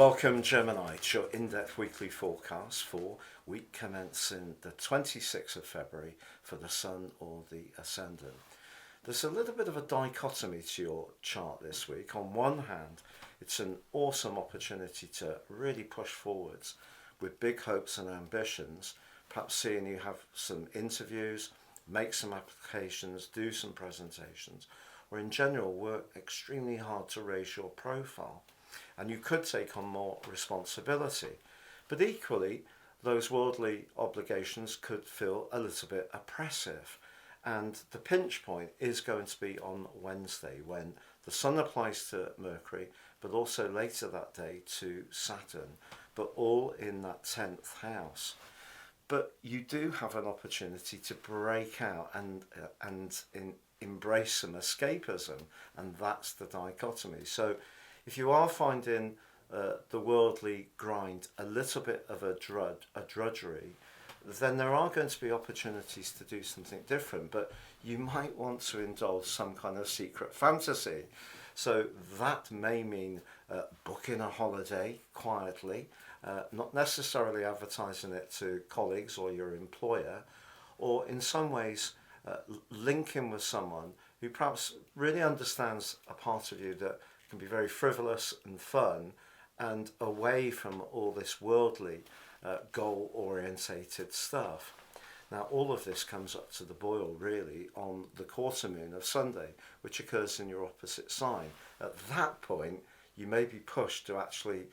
Welcome Gemini to your in-depth weekly forecast for week commencing the 26th of February for the Sun or the Ascendant. There's a little bit of a dichotomy to your chart this week. On one hand, it's an awesome opportunity to really push forwards with big hopes and ambitions, perhaps seeing you have some interviews, make some applications, do some presentations, or in general work extremely hard to raise your profile. And you could take on more responsibility. But equally, those worldly obligations could feel a little bit oppressive. And the pinch point is going to be on Wednesday when the Sun applies to Mercury, but also later that day to Saturn, but all in that 10th house. But you do have an opportunity to break out and embrace some escapism, and that's the dichotomy. So if you are finding the worldly grind a little bit of a drudgery, then there are going to be opportunities to do something different, but you might want to indulge some kind of secret fantasy. So that may mean booking a holiday quietly, not necessarily advertising it to colleagues or your employer, or in some ways linking with someone who perhaps really understands a part of you that can be very frivolous and fun and away from all this worldly goal-orientated stuff. Now all of this comes up to the boil really on the quarter moon of Sunday, which occurs in your opposite sign. At that point you may be pushed to actually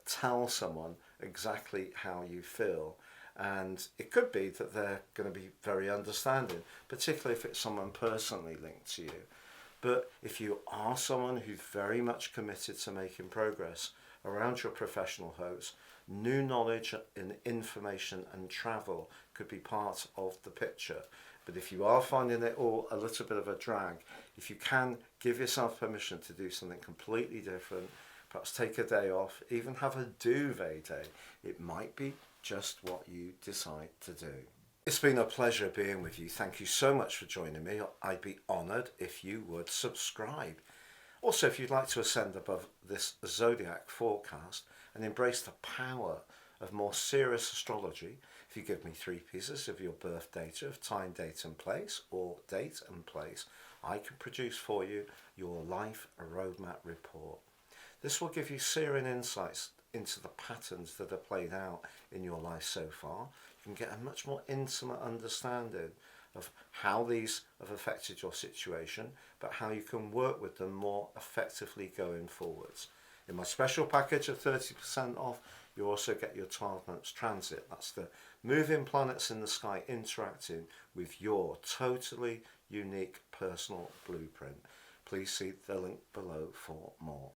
tell someone exactly how you feel, and it could be that they're going to be very understanding, particularly if it's someone personally linked to you. But if you are someone who's very much committed to making progress around your professional hopes, new knowledge and information and travel could be part of the picture. But if you are finding it all a little bit of a drag, if you can give yourself permission to do something completely different, perhaps take a day off, even have a duvet day, it might be just what you decide to do. It's been a pleasure being with you. Thank you so much for joining me. I'd be honoured if you would subscribe. Also, if you'd like to ascend above this zodiac forecast and embrace the power of more serious astrology, if you give me 3 pieces of your birth data of time, date and place, or date and place, I can produce for you your life roadmap report. This will give you searing insights into the patterns that are played out in your life so far. You can get a much more intimate understanding of how these have affected your situation, but how you can work with them more effectively going forwards. In my special package of 30% off, you also get your 12 months transit. That's the moving planets in the sky interacting with your totally unique personal blueprint. Please see the link below for more.